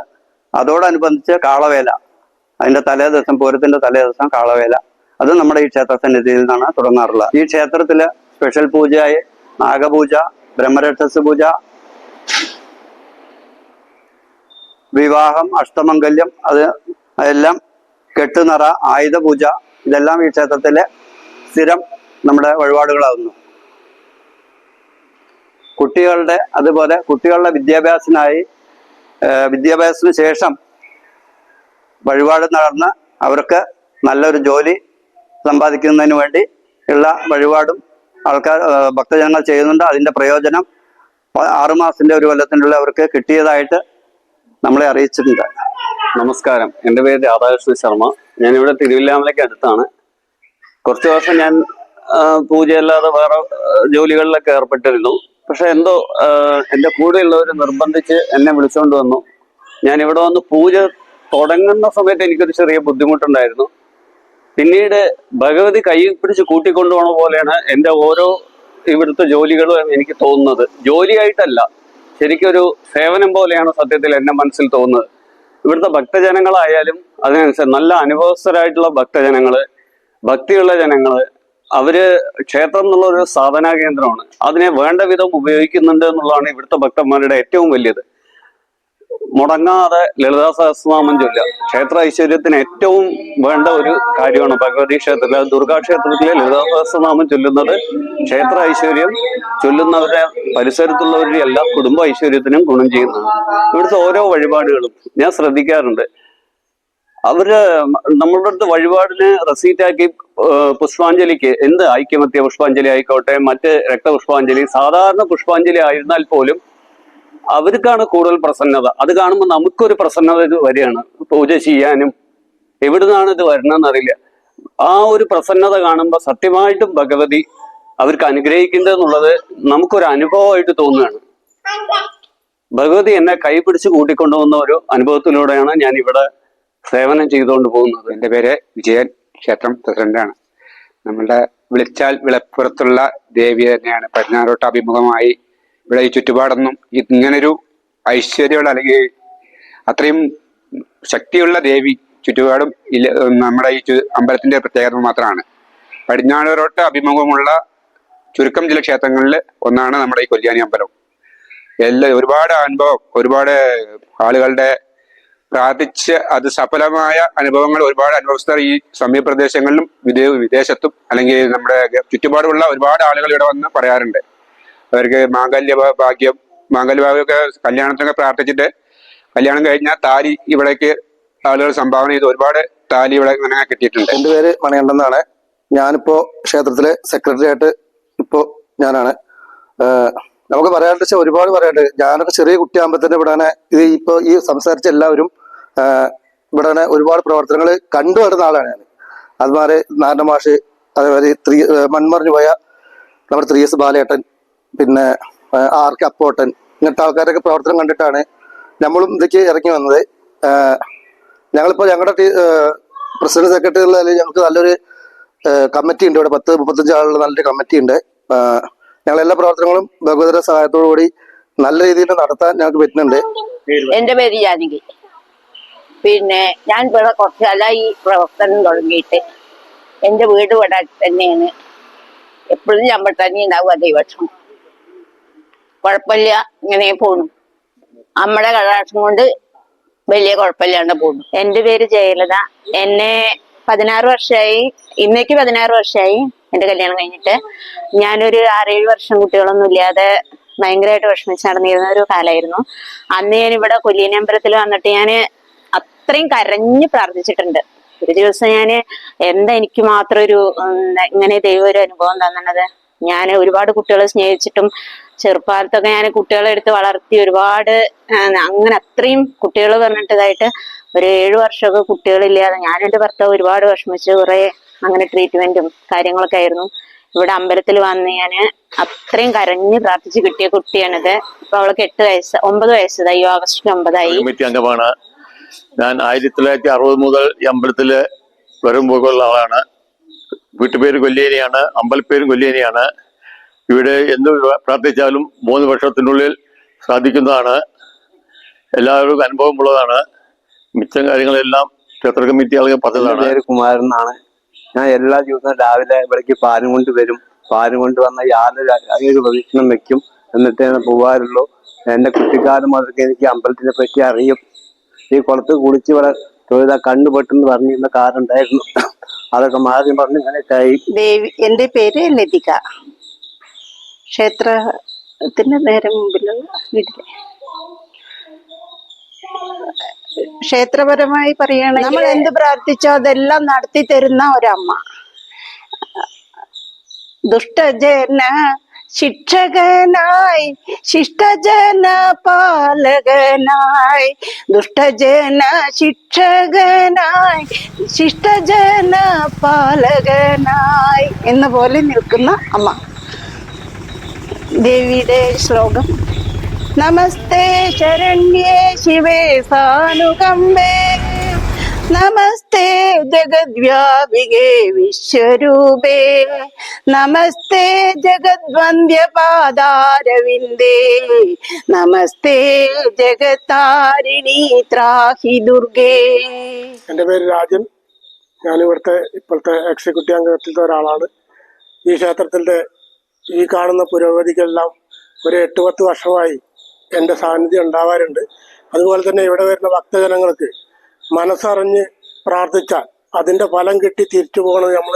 അതോടനുബന്ധിച്ച് കാളവേല, അതിൻ്റെ തലേദിവസം, പൂരത്തിൻ്റെ തലേദിവസം കാളവേല, അത് നമ്മുടെ ഈ ക്ഷേത്ര സന്നിധിയിൽ നിന്നാണ് തുടങ്ങാറുള്ളത്. ഈ ക്ഷേത്രത്തില് സ്പെഷ്യൽ പൂജയായി നാഗപൂജ, ബ്രഹ്മരക്ഷസ് പൂജ, വിവാഹം, അഷ്ടമംഗല്യം, അതെല്ലാം, കെട്ടുനിറ, ആയുധപൂജ, ഇതെല്ലാം ഈ ക്ഷേത്രത്തിലെ സ്ഥിരം നമ്മുടെ വഴിപാടുകളാകുന്നു. അതുപോലെ കുട്ടികളുടെ വിദ്യാഭ്യാസത്തിന് ശേഷം വഴിപാട് നടന്ന് അവർക്ക് നല്ലൊരു ജോലി സമ്പാദിക്കുന്നതിന് വേണ്ടി ഉള്ള വഴിപാടും ഭക്തജനങ്ങൾ ചെയ്യുന്നുണ്ട്. അതിൻ്റെ പ്രയോജനം 6 മാസത്തിന്റെ 1 കൊല്ലത്തിനുള്ള അവർക്ക് കിട്ടിയതായിട്ട് നമ്മളെ അറിയിച്ചിട്ടുണ്ട്. നമസ്കാരം, എൻ്റെ പേര് രാധാകൃഷ്ണൻ ശർമ്മ. ഞാനിവിടെ തിരുവില്ലാമലയ്ക്ക് അടുത്താണ്. കുറച്ച് വർഷം ഞാൻ പൂജയല്ലാതെ വേറെ ജോലികളിലൊക്കെ ഏർപ്പെട്ടിരുന്നു. പക്ഷെ എന്തോ എൻ്റെ കൂടെയുള്ളവർ നിർബന്ധിച്ച് എന്നെ വിളിച്ചുകൊണ്ട് വന്നു. ഞാൻ ഇവിടെ വന്ന് പൂജ തുടങ്ങുന്ന സമയത്ത് എനിക്കൊരു ചെറിയ ബുദ്ധിമുട്ടുണ്ടായിരുന്നു. പിന്നീട് ഭഗവതി കൈ പിടിച്ച് കൂട്ടിക്കൊണ്ടുപോകുന്ന പോലെയാണ് എൻ്റെ ഓരോ ഇവിടുത്തെ ജോലികളും എനിക്ക് തോന്നുന്നത്. ജോലിയായിട്ടല്ല, ശരിക്കൊരു സേവനം പോലെയാണ് സത്യത്തിൽ എൻ്റെ മനസ്സിൽ തോന്നുന്നത്. ഇവിടുത്തെ ഭക്തജനങ്ങളായാലും അതിനനുസരിച്ച് നല്ല അനുഭവസ്ഥരായിട്ടുള്ള ഭക്തജനങ്ങള്, ഭക്തിയുള്ള ജനങ്ങള്, അവര് ക്ഷേത്രം എന്നുള്ളൊരു സാധനാ കേന്ദ്രമാണ്. അതിനെ വേണ്ട വിധം ഉപയോഗിക്കുന്നുണ്ട് എന്നുള്ളതാണ് ഇവിടുത്തെ ഭക്തന്മാരുടെ ഏറ്റവും വലിയത്. മുടങ്ങാതെ ലളിതാ സഹസ്രനാമം ചൊല്ലുക ക്ഷേത്ര ഐശ്വര്യത്തിന് ഏറ്റവും വേണ്ട ഒരു കാര്യമാണ്. ഭഗവതി ക്ഷേത്രത്തിലെ, ദുർഗാ ക്ഷേത്രത്തിലെ ലളിതാ സഹസ്രനാമം ചൊല്ലുന്നത് ക്ഷേത്ര ഐശ്വര്യം ചൊല്ലുന്നവരുടെ പരിസരത്തുള്ളവരുടെ എല്ലാ കുടുംബ ഐശ്വര്യത്തിനും ഗുണം ചെയ്യുന്നതാണ്. ഇവിടുത്തെ ഓരോ വഴിപാടുകളും ഞാൻ ശ്രദ്ധിക്കാറുണ്ട്. നമ്മളുടെ അടുത്ത് വഴിപാടിന് റെസീറ്റാക്കി പുഷ്പാഞ്ജലിക്ക്, എന്ത് ഐക്യമത്യ പുഷ്പാഞ്ജലി ആയിക്കോട്ടെ, മറ്റ് രക്തപുഷ്പാഞ്ജലി, സാധാരണ പുഷ്പാഞ്ജലി ആയിരുന്നാൽ പോലും അവർക്കാണ് കൂടുതൽ പ്രസന്നത. അത് കാണുമ്പോൾ നമുക്കൊരു പ്രസന്നത വരികയാണ്. പൂജ ചെയ്യാനും എവിടുന്നാണ് ഇത് വരണമെന്ന് അറിയില്ല. ആ ഒരു പ്രസന്നത കാണുമ്പോൾ സത്യമായിട്ടും ഭഗവതി അവർക്ക് അനുഗ്രഹിക്കേണ്ടതെന്നുള്ളത് നമുക്കൊരു അനുഭവമായിട്ട് തോന്നുകയാണ്. ഭഗവതി എന്നെ കൈപിടിച്ച് കൂട്ടിക്കൊണ്ടുപോകുന്ന ഒരു അനുഭവത്തിലൂടെയാണ് ഞാൻ ഇവിടെ സേവനം ചെയ്തുകൊണ്ട് പോകുന്നത്. എൻ്റെ പേര് വിജയൻ. ക്ഷേത്രം പ്രസിഡന്റാണ്. നമ്മളുടെ വിളിച്ചാൽ വിളപ്പുറത്തുള്ള ദേവി തന്നെയാണ്. പടിഞ്ഞാറോട്ട് അഭിമുഖമായി ഇവിടെ ഈ ചുറ്റുപാടൊന്നും ഇങ്ങനൊരു ഐശ്വര്യമുള്ള അല്ലെങ്കിൽ അത്രയും ശക്തിയുള്ള ദേവി ചുറ്റുപാടും ഇല്ല. നമ്മുടെ ഈ അമ്പലത്തിന്റെ പ്രത്യേകത മാത്രമാണ്. പടിഞ്ഞാറോട്ട് അഭിമുഖമുള്ള ചുരുക്കം ചില ക്ഷേത്രങ്ങളിൽ ഒന്നാണ് നമ്മുടെ ഈ കൊല്യാനി അമ്പലം. ഒരുപാട് അനുഭവം, ഒരുപാട് ആളുകളുടെ പ്രാർത്ഥിച്ച് അത് സഫലമായ അനുഭവങ്ങൾ ഒരുപാട് അനുഭവസ്ഥർ ഈ സമീപപ്രദേശങ്ങളിലും വിദേശത്തും അല്ലെങ്കിൽ നമ്മുടെ ചുറ്റുപാടുമുള്ള ഒരുപാട് ആളുകൾ ഇവിടെ വന്ന് പറയാറുണ്ട്. അവർക്ക് മാംഗല്യഭാഗ്യമൊക്കെ കല്യാണത്തിനൊക്കെ പ്രാർത്ഥിച്ചിട്ട് കല്യാണം കഴിഞ്ഞാൽ താലി ഇവിടേക്ക് ആളുകൾ സംഭാവന ചെയ്ത് ഒരുപാട് താലി ഇവിടെ ഇങ്ങനെ കിട്ടിയിട്ടുണ്ട്. എൻ്റെ പേര് മണികണ്ഠനാണ്. ഞാനിപ്പോ ക്ഷേത്രത്തിലെ സെക്രട്ടറി ആയിട്ട് ഇപ്പോ ഞാനാണ്. നമുക്ക് പറയാണ്ട് വെച്ചാൽ ഒരുപാട് പറയാണ്ട്. ഞാനൊക്കെ ചെറിയ കുട്ടിയാകുമ്പോൾ തന്നെ ഇവിടെ ഇത് ഇപ്പൊ ഈ സംസാരിച്ച എല്ലാവരും ഇവിടെ ഒരുപാട് പ്രവർത്തനങ്ങൾ കണ്ടു വരുന്ന ആളാണ് ഞാൻ. അതുമാതിരി നാരായണ മാഷ്, അതേമാതിരി മൺമറിഞ്ഞു പോയ നമ്മുടെ 3S ബാലേട്ടൻ, പിന്നെ RK അപ്പോട്ടൻ, ഇങ്ങനത്തെ ആൾക്കാരൊക്കെ പ്രവർത്തനം കണ്ടിട്ടാണ് നമ്മളും ഇതൊക്കെ ഇറങ്ങി വന്നത്. ഞങ്ങളിപ്പോ ഞങ്ങളുടെ പ്രസിഡന്റ് സെക്രട്ടറികളിൽ ഞങ്ങൾക്ക് നല്ലൊരു കമ്മിറ്റി ഉണ്ട്. ഇവിടെ 10-35 ആളുള്ള നല്ലൊരു കമ്മിറ്റി ഉണ്ട്. ഞങ്ങളെല്ലാ പ്രവർത്തനങ്ങളും ഭഗവതിയുടെ സഹായത്തോടു കൂടി നല്ല രീതിയിൽ നടത്താൻ ഞങ്ങൾക്ക് പറ്റുന്നുണ്ട്. എന്റെ പേര് ജാനകി. പിന്നെ ഞാൻ ഇവിടെ കുറച്ച് കാലമായി ഈ പ്രവർത്തനം തുടങ്ങിയിട്ട്. എന്റെ വീട് ഇവിടെ തന്നെയാണ്. എപ്പോഴും നമ്മൾ തന്നെ ഉണ്ടാവും. അതേ വർഷം കുഴപ്പമില്ല, ഇങ്ങനെ പോണു. നമ്മുടെ കടാക്ഷം കൊണ്ട് വലിയ കുഴപ്പമില്ലാണ്ട് പോണു. എന്റെ പേര് ജയലത. എന്നെ 16 വർഷമായി, ഇന്നേക്ക് 16 വർഷമായി എന്റെ കല്യാണം കഴിഞ്ഞിട്ട്. ഞാനൊരു 6-7 വർഷം കുട്ടികളൊന്നും ഇല്ലാതെ ഭയങ്കരമായിട്ട് വിഷമിച്ച് നടന്നിരുന്ന ഒരു കാലമായിരുന്നു. അന്ന് ഞാൻ ഇവിടെ കൊല്ലിയനി അമ്പലത്തിൽ വന്നിട്ട് ഞാൻ അത്രയും കരഞ്ഞു പ്രാർത്ഥിച്ചിട്ടുണ്ട്. ഒരു ദിവസം ഞാന് എന്താ എനിക്ക് മാത്രം ഒരു ഇങ്ങനെ ദൈവം ഒരു അനുഭവം തന്നത്. ഞാൻ ഒരുപാട് കുട്ടികളെ സ്നേഹിച്ചിട്ടും ചെറുപ്പകാലത്തൊക്കെ ഞാൻ കുട്ടികളെ എടുത്ത് വളർത്തി ഒരുപാട് അങ്ങനെ അത്രയും കുട്ടികൾ പറഞ്ഞിട്ടതായിട്ട് ഒരു 7 വർഷമൊക്കെ കുട്ടികളില്ലാതെ ഞാൻ എൻ്റെ ഭർത്താവ് ഒരുപാട് വിഷമിച്ച് കുറെ അങ്ങനെ ട്രീറ്റ്മെന്റും കാര്യങ്ങളൊക്കെ ആയിരുന്നു. ഇവിടെ അമ്പലത്തിൽ വന്ന് ഞാൻ അത്രയും കരഞ്ഞ് പ്രാർത്ഥിച്ച് കിട്ടിയ കുട്ടിയാണിത്. ഇപ്പൊ അവൾക്ക് 9 വയസ്സായി. ഓഗസ്റ്റ് 9 കമ്മിറ്റി അംഗമാണ് ഞാൻ. 1960 മുതൽ ഈ അമ്പലത്തില് വരും പോകുള്ള ആളാണ്. വീട്ടുപേര് കൊല്ലേനിയാണ്, അമ്പലപ്പേരും കൊല്ലേനിയാണ്. ഇവിടെ എന്ത് പ്രാർത്ഥിച്ചാലും 3 വർഷത്തിനുള്ളിൽ സാധിക്കുന്നതാണ്. എല്ലാവർക്കും അനുഭവമുള്ളതാണ്. മിച്ച കാര്യങ്ങളെല്ലാം ക്ഷേത്ര കമ്മിറ്റി ആളുകൾ പറഞ്ഞതാണ്. പേര് കുമാരൻ എന്നാണ്. ഞാൻ എല്ലാ ദിവസവും രാവിലെ ഇവിടേക്ക് പാലും കൊണ്ട് വരും. പാലും കൊണ്ട് വന്ന യാതൊരു പ്രദക്ഷിണം വെക്കും. എന്നിട്ട് ഞാൻ പോകാറുള്ളൂ. എന്റെ കുട്ടിക്കാലം മുതൽക്ക് എനിക്ക് അമ്പലത്തിനെ പറ്റി അറിയും. ഈ കുളത്ത് കുളിച്ച് ഇവിടെ തൊഴുതാ കണ്ണു പെട്ടെന്ന് പറഞ്ഞിരുന്ന കാറുണ്ടായിരുന്നു. അതൊക്കെ മാറി പറഞ്ഞ് ഇങ്ങനെയൊക്കെയായി. ദേവി, എന്റെ പേര് ലതിക. ക്ഷേത്രത്തിന്റെ നേരെ മുമ്പിലുള്ള വീട്ടിലെ ക്ഷേത്രപരമായി പറയുകയാണെങ്കിൽ നമ്മൾ എന്ത് പ്രാർത്ഥിച്ചോ അതെല്ലാം നടത്തി തരുന്ന ഒരമ്മ. ദുഷ്ടജന ശിക്ഷകനായി ശിഷ്ടജന പാലകനായി, ദുഷ്ടജന ശിക്ഷകനായി ശിഷ്ടജന പാലകനായി എന്ന പോലെ നിൽക്കുന്ന അമ്മ. ദേവിയുടെ ശ്ലോകം: നമസ്തേ ശരണ്യേ ശിവേ സാനുകമ്പേ, നമസ്തേ ജഗദ്വ്യാപികേ വിശ്വരൂപേ, നമസ്തേ ജഗദ്വന്ദ്യപാദാരവിന്ദേ, നമസ്തേ ജഗത്താരിണി ത്രാഹി ദുർഗേ. എൻ്റെ പേര് രാജൻ. ഞാൻ ഇപ്പോഴത്തെ എക്സിക്യൂട്ടീവ് അംഗത്തിലത്തെ ഒരാളാണ്. ഈ ക്ഷേത്രത്തിൻ്റെ ഈ കാണുന്ന പുരോഗതിക്കെല്ലാം ഒരു 8-10 വർഷമായി എൻ്റെ സാന്നിധ്യം ഉണ്ടാവാറുണ്ട്. അതുപോലെ തന്നെ ഇവിടെ വരുന്ന ഭക്തജനങ്ങൾക്ക് മനസ്സറിഞ്ഞ് പ്രാർത്ഥിച്ചാൽ അതിൻ്റെ ഫലം കിട്ടി തിരിച്ചു പോകുന്നത് നമ്മൾ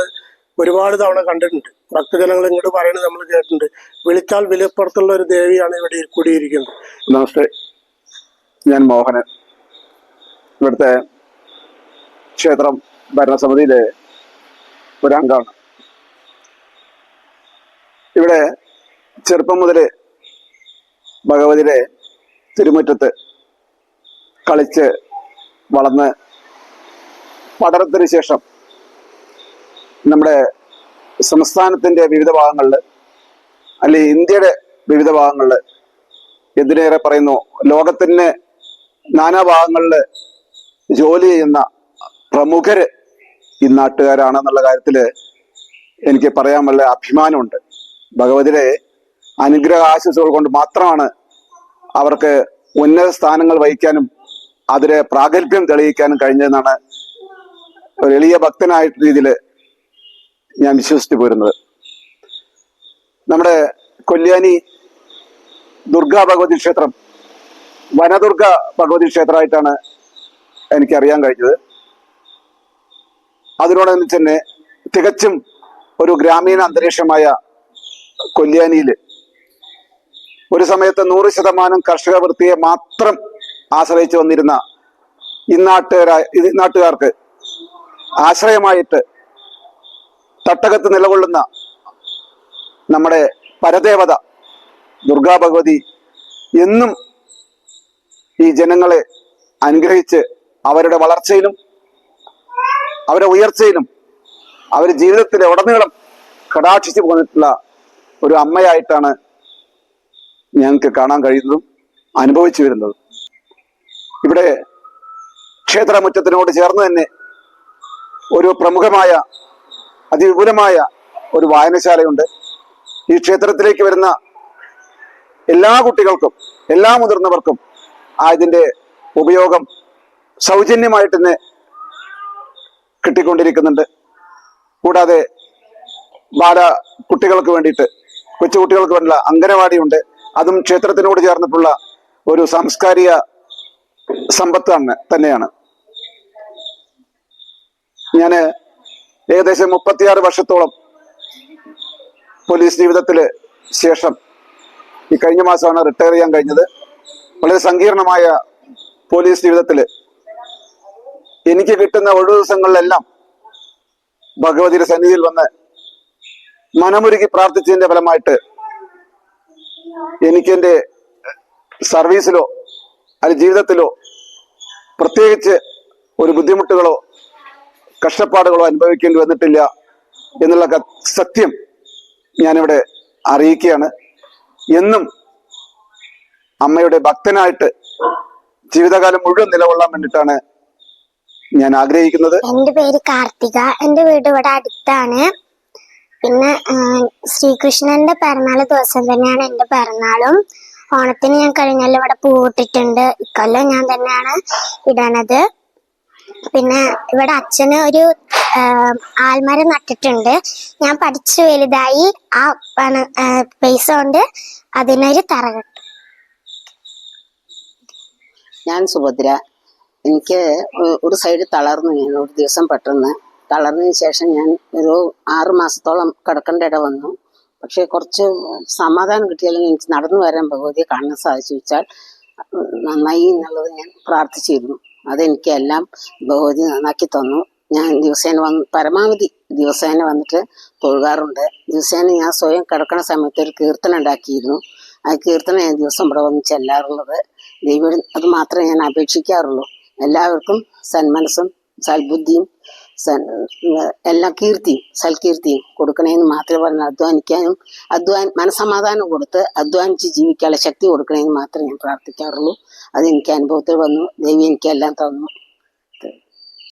ഒരുപാട് തവണ കണ്ടിട്ടുണ്ട്. ഭക്തജനങ്ങൾ ഇങ്ങോട്ട് പറയുന്നത് നമ്മൾ കേട്ടിട്ടുണ്ട്. വിളിച്ചാൽ വിലപ്പുറത്തുള്ള ഒരു ദേവിയാണ് ഇവിടെ കൂടിയിരിക്കുന്നത്. നമസ്തേ, ഞാൻ മോഹനൻ. ഇവിടുത്തെ ക്ഷേത്രം ഭരണസമിതിയിലെ ഒരംഗമാണ്. ഇവിടെ ചെറുപ്പം മുതൽ ഭഗവതിയുടെ തിരുമുറ്റത്ത് കളിച്ച് വളർന്ന് പഠനത്തിന് ശേഷം നമ്മുടെ സംസ്ഥാനത്തിൻ്റെ വിവിധ ഭാഗങ്ങളിൽ അല്ലെങ്കിൽ ഇന്ത്യയുടെ വിവിധ ഭാഗങ്ങളിൽ എന്തിനേറെ പറയുന്നു, ലോകത്തിന് നാനാഭാഗങ്ങളിൽ ജോലി ചെയ്യുന്ന പ്രമുഖര് ഈ നാട്ടുകാരാണെന്നുള്ള കാര്യത്തിൽ എനിക്ക് പറയാൻ വല്ല അഭിമാനമുണ്ട്. ഭഗവതിയുടെ അനുഗ്രഹ ആശംസകൾ കൊണ്ട് മാത്രമാണ് അവർക്ക് ഉന്നത സ്ഥാനങ്ങൾ വഹിക്കാനും അതിലെ പ്രാഗൽഭ്യം തെളിയിക്കാനും കഴിഞ്ഞതെന്നാണ് ഒരു എളിയ ഭക്തനായ രീതിയിൽ ഞാൻ വിശ്വസിച്ചു പോരുന്നത്. നമ്മുടെ കൊല്യാനി ദുർഗാ ഭഗവതി ക്ഷേത്രം വനദുർഗ ഭഗവതി ക്ഷേത്രമായിട്ടാണ് എനിക്കറിയാൻ കഴിഞ്ഞത്. അതിനോടൊപ്പം തന്നെ തികച്ചും ഒരു ഗ്രാമീണ അന്തരീക്ഷമായ കൊല്യാനിയിൽ ഒരു സമയത്ത് 100% കർഷക വൃത്തിയെ മാത്രം ആശ്രയിച്ചു വന്നിരുന്ന ഈ നാട്ടുകാർക്ക് ആശ്രയമായിട്ട് തട്ടകത്ത് നിലകൊള്ളുന്ന നമ്മുടെ പരദേവത ദുർഗാ ഭഗവതി എന്നും ഈ ജനങ്ങളെ അനുഗ്രഹിച്ച് അവരുടെ വളർച്ചയിലും അവരുടെ ഉയർച്ചയിലും അവരുടെ ജീവിതത്തിലെ ഉടനീളം കടാക്ഷിച്ചു പോന്നിട്ടുള്ള ഒരു അമ്മയായിട്ടാണ് ഞങ്ങൾക്ക് കാണാൻ കഴിയുന്നതും അനുഭവിച്ചു വരുന്നതും. ഇവിടെ ക്ഷേത്രമുറ്റത്തിനോട് ചേർന്ന് തന്നെ ഒരു പ്രമുഖമായ അതിവിപുലമായ ഒരു വായനശാലയുണ്ട്. ഈ ക്ഷേത്രത്തിലേക്ക് വരുന്ന എല്ലാ കുട്ടികൾക്കും എല്ലാ മുതിർന്നവർക്കും ഇതിൻ്റെ ഉപയോഗം സൗജന്യമായിട്ട് തന്നെ കിട്ടിക്കൊണ്ടിരിക്കുന്നുണ്ട്. കൂടാതെ കുട്ടികൾക്ക് വേണ്ടിയിട്ട് കൊച്ചുകുട്ടികൾക്ക് വേണ്ടിയുള്ള അംഗനവാടിയുണ്ട്. അതും ക്ഷേത്രത്തിനോട് ചേർന്നിട്ടുള്ള ഒരു സാംസ്കാരിക സമ്പത്ത് തന്നെയാണ്. ഞാൻ ഏകദേശം 36 വർഷത്തോളം പോലീസ് ജീവിതത്തിന് ശേഷം ഈ കഴിഞ്ഞ മാസമാണ് റിട്ടയർ ചെയ്യാൻ കഴിഞ്ഞത്. വളരെ സങ്കീർണമായ പോലീസ് ജീവിതത്തിൽ എനിക്ക് കിട്ടുന്ന ഒഴിവു ദിവസങ്ങളിലെല്ലാം ഭഗവതിയുടെ സന്നിധിയിൽ വന്ന് മനമുരുകി പ്രാർത്ഥിച്ചതിന്റെ ഫലമായിട്ട് എനിക്ക് എൻ്റെ സർവീസിലോ അല്ലെങ്കിൽ ജീവിതത്തിലോ പ്രത്യേകിച്ച് ഒരു ബുദ്ധിമുട്ടുകളോ കഷ്ടപ്പാടുകളോ അനുഭവിക്കേണ്ടി വന്നിട്ടില്ല എന്നുള്ള സത്യം ഞാനിവിടെ അറിയിക്കുകയാണ്. എന്നും അമ്മയുടെ ഭക്തനായിട്ട് ജീവിതകാലം മുഴുവൻ നിലകൊള്ളാൻ വേണ്ടിയിട്ടാണ് ഞാൻ ആഗ്രഹിക്കുന്നത്. എൻ്റെ പേര് കാർത്തിക. എൻ്റെ വീട് ഇവിടെ അടുത്താണ്. പിന്നെ ശ്രീകൃഷ്ണന്റെ പിറന്നാൾ ദിവസം തന്നെയാണ് എൻ്റെ പിറന്നാളും. ഓണത്തിന് ഞാൻ കഴിഞ്ഞാൽ ഇവിടെ പൂവിട്ടിട്ടുണ്ട്. ഇക്കൊല്ലം ഞാൻ തന്നെയാണ് ഇടണത്. പിന്നെ ഇവിടെ അച്ഛന് ഒരു ആൽമരം നട്ടിട്ടുണ്ട്. ഞാൻ പഠിച്ചു വലുതായി ആ പൈസ കൊണ്ട് അതിനൊരു തറ കെട്ടും. ഞാൻ സുഭദ്ര. എനിക്ക് ഒരു സൈഡ് തളർന്നു. ഞാൻ ഒരു ദിവസം പെട്ടെന്ന് തളർന്നതിന് ശേഷം ഞാൻ ഒരു 6 മാസത്തോളം കിടക്കേണ്ട ഇട വന്നു. പക്ഷെ കുറച്ച് സമാധാനം കിട്ടിയാലും എനിക്ക് നടന്നു വരാൻ ഭഗവതിയെ കാണാൻ സാധിച്ചു വെച്ചാൽ നന്നായി എന്നുള്ളത് ഞാൻ പ്രാർത്ഥിച്ചിരുന്നു. അതെനിക്ക് എല്ലാം ഭഗവതി നന്നാക്കി തന്നു. ഞാൻ ദിവസേന പരമാവധി ദിവസേന വന്നിട്ട് തൊഴുകാറുണ്ട്. ദിവസേന ഞാൻ സ്വയം കിടക്കുന്ന സമയത്ത് ഒരു കീർത്തനം ഉണ്ടാക്കിയിരുന്നു. ആ കീർത്തനം ഞാൻ ദിവസം ഇവിടെ വന്ന് ചെല്ലാറുള്ളത്. ദൈവം അത് മാത്രമേ ഞാൻ അപേക്ഷിക്കാറുള്ളൂ. എല്ലാവർക്കും സന്മനസ്സും സൽബുദ്ധിയും എല്ലാ സൽകീർത്തിയും കൊടുക്കണേന്ന് മാത്രമേ പറഞ്ഞു. അധ്വാനിക്കാനും മനസമാധാനം കൊടുത്ത് അധ്വാനിച്ച് ജീവിക്കാനുള്ള ശക്തി കൊടുക്കണേന്ന് മാത്രമേ ഞാൻ പ്രാർത്ഥിക്കാറുള്ളൂ. അതെനിക്ക് അനുഭവത്തിൽ വന്നു. ദൈവം എനിക്കെല്ലാം തന്നു.